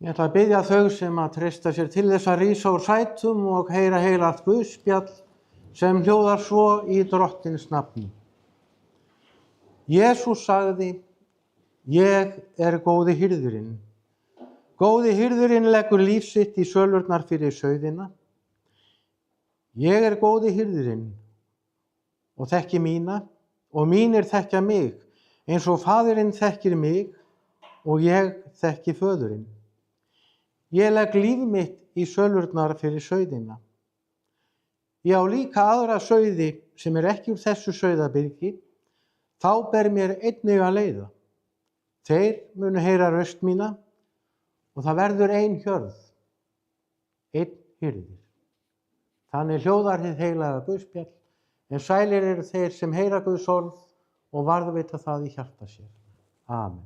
Ég ætla að biðja þau sem að treysta sér til þess að rísa úr sætum og heyra heilagt guðspjall sem hljóðar svo í Drottins nafni. Jesús sagði, ég er góði hirðurinn. Góði hirðurinn leggur líf sitt í sölurnar fyrir sauðina. Ég er góði hirðurinn og þekki mína og mínir þekkja mig eins og Faðirinn þekkir mig og ég þekki Föðurinn. Ég legg líf mitt í sölurnar fyrir sauðina. Ég á líka aðra sauði sem er ekki úr þessu sauðabyrgi, þá ber mér einnig að leiða. Þeir munu heyra röst mína og það verður ein hjörð, einn hirðir. Þannig hljóðar hið heilaga guðspjall, en sælir eru þeir sem heyra Guðs orð og varðveita það í hjarta sér. Amen.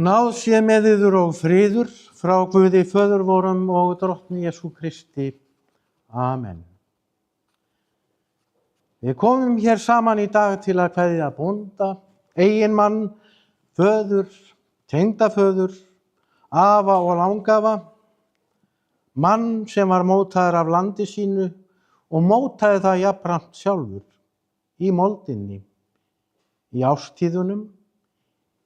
Náð sé með yður og friður frá Guði Föður vorum og Drottni Jesú Kristi. Amen. Við komum hér saman í dag til að kveðja bónda, eiginmann, föður, tengdaföður, afa og langafa, mann sem var mótaður af landi sínu og mótaði það jafnframt sjálfur í moldinni, í árstíðunum,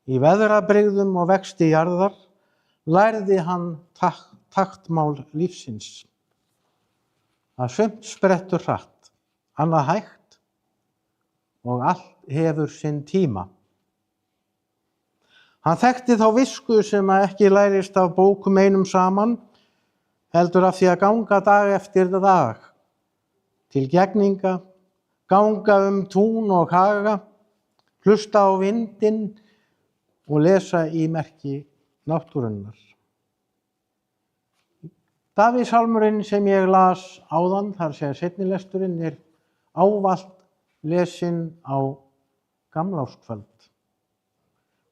í veðrabrigðum og vexti jarðar lærði hann taktmál lífsins. Að sumt sprettur hratt, annað hægt og allt hefur sinn tíma. Hann þekkti þá visku sem ekki lærist af bókum einum saman, heldur af því að ganga dag eftir dag, til gegninga, ganga tún og haga, hlusta á vindinn og lesa í merki náttúrunnar. Davíðssálmurinn sem ég las áðan, þar segja seinni lesturinn, er ávallt lesinn á gamlárskvöld.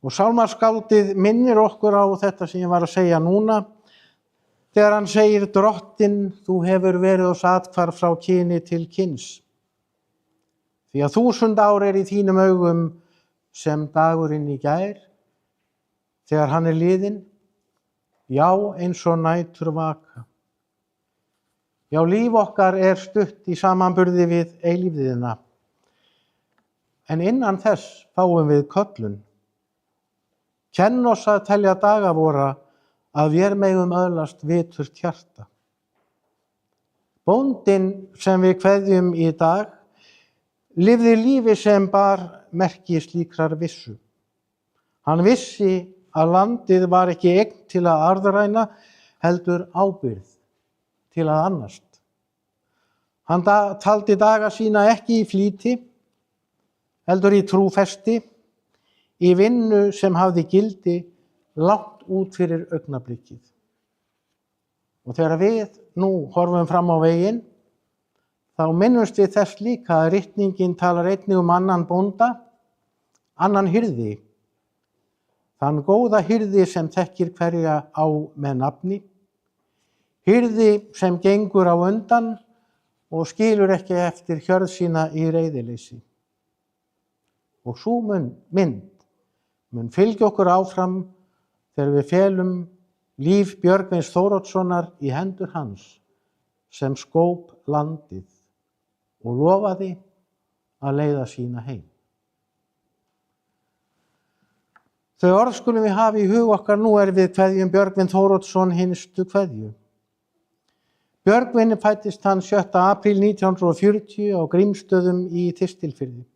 Og sálmaskáldið minnir okkur á þetta sem ég var að segja núna, þegar hann segir: Drottinn, þú hefur verið oss athvarf frá kyni til kyns. Því að 1000 ár í þínum augum sem dagurinn í gær, þegar hann liðinn, já, eins og nætur vaka. Já, líf okkar stutt í samanburði við eilífðina, en innan þess fáum við köllun. Kenn oss að telja daga vora, að vér megum öðlast viturt hjarta. Bóndinn sem við kveðjum í dag lifði lífi sem bar merki slíkrar vissu. Hann vissi að landið var ekki eign til að arðræna, heldur ábyrgð til að annast. Hann taldi daga sína ekki í flýti, heldur í trúfesti, í vinnu sem hafði gildi langt út fyrir augnablikið. Og þegar við nú horfum fram á veginn, þá minnumst við þess líka að ritningin talar einnig annan bónda, annan hirði. Þann góða hirði sem þekkir hverja á með nafni, hirði sem gengur á undan og skilur ekki eftir hjörð sína í reiðileysi. Og sú mynd mun fylgja okkur áfram þegar við felum líf Björgvins Þóroddssonar í hendur hans sem skóp landið og lofaði að leiða sína heim. Þau orð skulum við hafa í hug okkar nú við kveðjum Björgvin Þóroddsson hinstu kveðju. Björgvin fæddist hann 7. apríl 1940 á Grímsstöðum í Þistilfirði.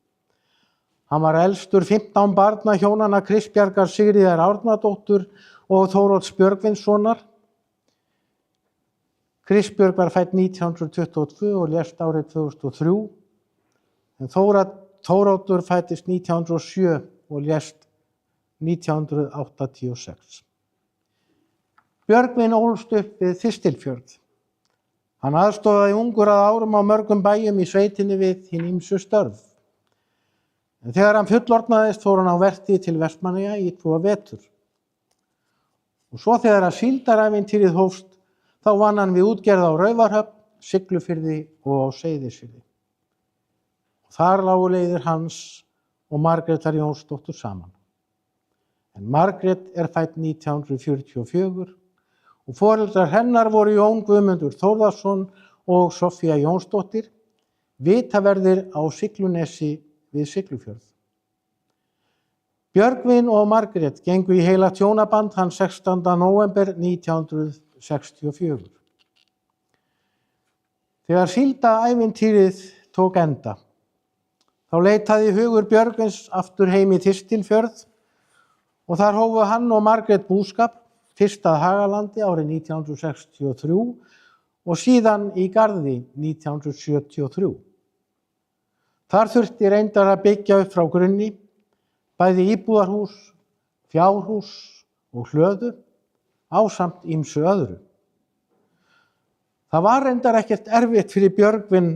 Hann var elstur 15 barna hjónanna Kristbjargar Sigríðar Árnadóttur og Þórodds Björgvinssonar. Kristbjörg var fædd 1922 og lést árið 2003, en Þóroddur fæddist 1907 og lést 1986. Björgvin ólst upp við Þistilfjörð. Hann aðstoðaði ungur að árum á mörgum bæjum í sveitinni við hin ýmsu störf. En þegar hann fullorðnaðist fór hann á vertíð til Vestmannaeyja í 2 vetur. Og svo þegar að síldarævintýrið hófst, þá vann hann við útgerð á Raufarhöfn, Siglufirði og á Seyðisfirði. Þar lágu leiðir hans og Margrétar Jónsdóttur saman. En Margrét fædd 1944 og foreldrar hennar voru Jón Guðmundur Þórðarson og Soffía Jónsdóttir, vitaverðir á Siglunesi við Siglufjörð. Björgvin og Margrét gengu í heila hjónaband þann 16. nóvember 1964. Þegar síldaævintýrið tók enda, þá leitaði hugur Björgvins aftur heim í Þistilfjörð og þar hófu hann og Margrét búskap, fyrst að Hagalandi árið 1963 og síðan í Garði 1973. Þar þurfti reyndar að byggja upp frá grunni, bæði íbúðarhús, fjárhús og hlöðu, ásamt ýmsu öðru. Það var reyndar ekkert erfitt fyrir Björgvin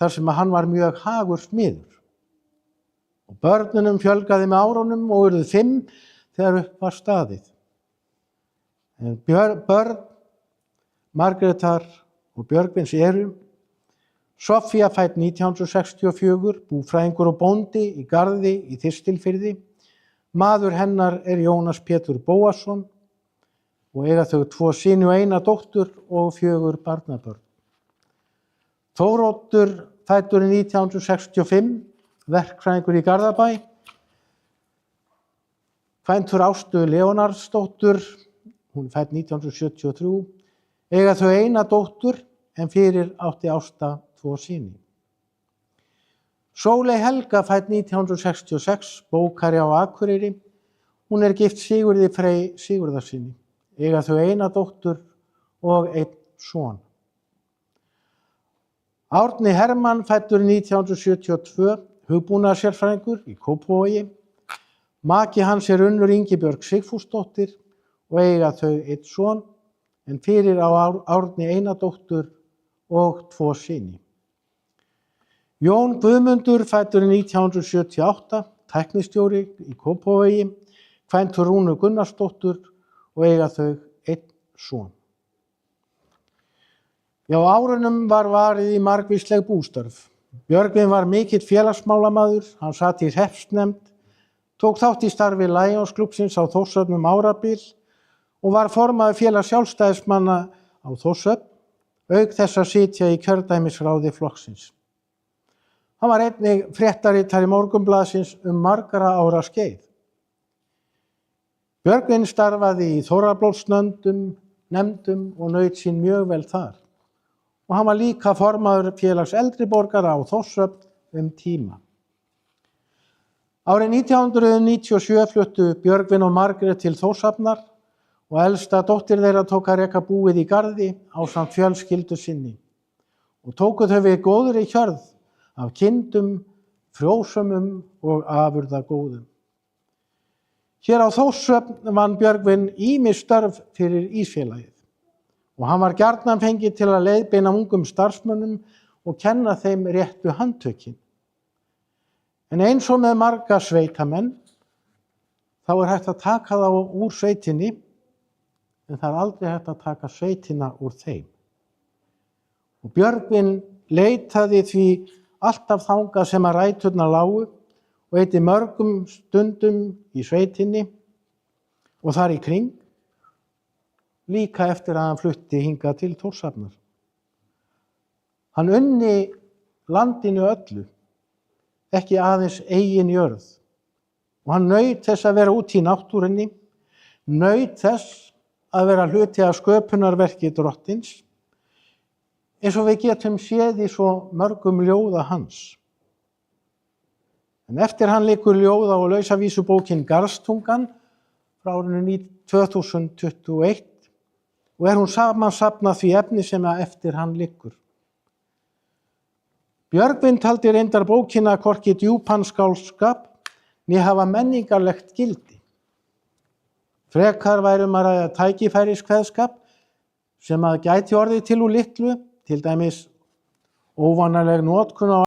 þar sem hann var mjög hagur smiður. Og börnunum fjölgaði með árunum og urðu 5 þegar upp var staðið. En börn Margrétar og Björgvins eru Soffía fædd 1964, búfræðingur og bóndi í Garði í Þistilfirði. Maður hennar Jónas Pétur Bóasson og eiga þau 2 syni og 1 dóttur og 4 barnabörn. Þóroddur fæddur 1965, verkfræðingur í Garðabæ. Kvæntur Ástu Leonardsdóttur, hún fædd 1973, eiga þau 1 dóttur en fyrir átti Ásta 2 syni. Sóley Helga fædd 1966, bókari á Akureyri. Hún gift Sigurði Frey Sigurðarsyni. Eiga þau 1 dóttur og 1 son. Árni Hermann fæddur 1972, hugbúnaðarsérfræðingur í Kópavogi. Maki hans Unnur Ingibjörg Sigfúsdóttir og eiga þau 1 son en fyrir á Árni eina dóttur og 2 syni. Jón Guðmundur, fæddur 1978, tæknistjóri í Kópavogi, kvæntur Rúnu Gunnarsdóttur og eiga þau 1 son. Já, árunum var varið í margvísleg bústörf. Björgvin var mikill félagsmálamaður, hann sat í hreppsnefnd, tók þátt í starfi Lionsklúbbsins á Þórshöfn árabil og var formaður félags sjálfstæðismanna á Þórshöfn, auk þess að sitja í kjördæmisráði flokksins. Hann var einnig fréttaritari Morgunblaðsins margra ára skeið. Björgvin starfaði í Þórðarblótsnefndum og naut sín mjög vel þar. Og hann var líka formaður félags eldri borgara á Þórshöfn tíma. Árið 1997 fluttu Björgvin og Margrét til Þórshafnar og elsta dóttir þeirra tók að reka búið í Garði ásamt fjölskyldu sinni og tóku þau við góðri hjörð af kindum, frjósömum og afurðagóðum. Hér á Þórshöfn vann Björgvin ýmis störf fyrir Ísfélagið og hann var gjarnan fenginn til að leiðbeina ungum starfsmönnum og kenna þeim réttu handtökin. En eins og með marga sveitamenn, þá er hægt að taka þá úr sveitinni, en það er aldrei hægt að taka sveitina úr þeim. Og Björgvin leitaði því alltaf þangað sem að ræturnar lágu og eyddi mörgum stundum í sveitinni og þar í kring, líka eftir að hann flutti hingað til Þórshafnar. Hann unni landinu öllu, ekki aðeins eigin jörð, og hann naut þess að vera úti í náttúrunni, naut þess að vera hluti af sköpunarverki Drottins, eins og við getum séð í svo mörgum ljóða hans. En eftir hann liggur ljóða- og lausavísubókin Garðstungan frá árinu 2021 og hún samansafnað því efni sem eftir hann liggur. Björgvin taldi reyndar bókina hvorki djúpan skáldskap né hafa menningarlegt gildi. Frekar væri að ræða tækifæriskveðskap sem að gæti orðið til úr litlu, til dæmis óvanaleg notkun á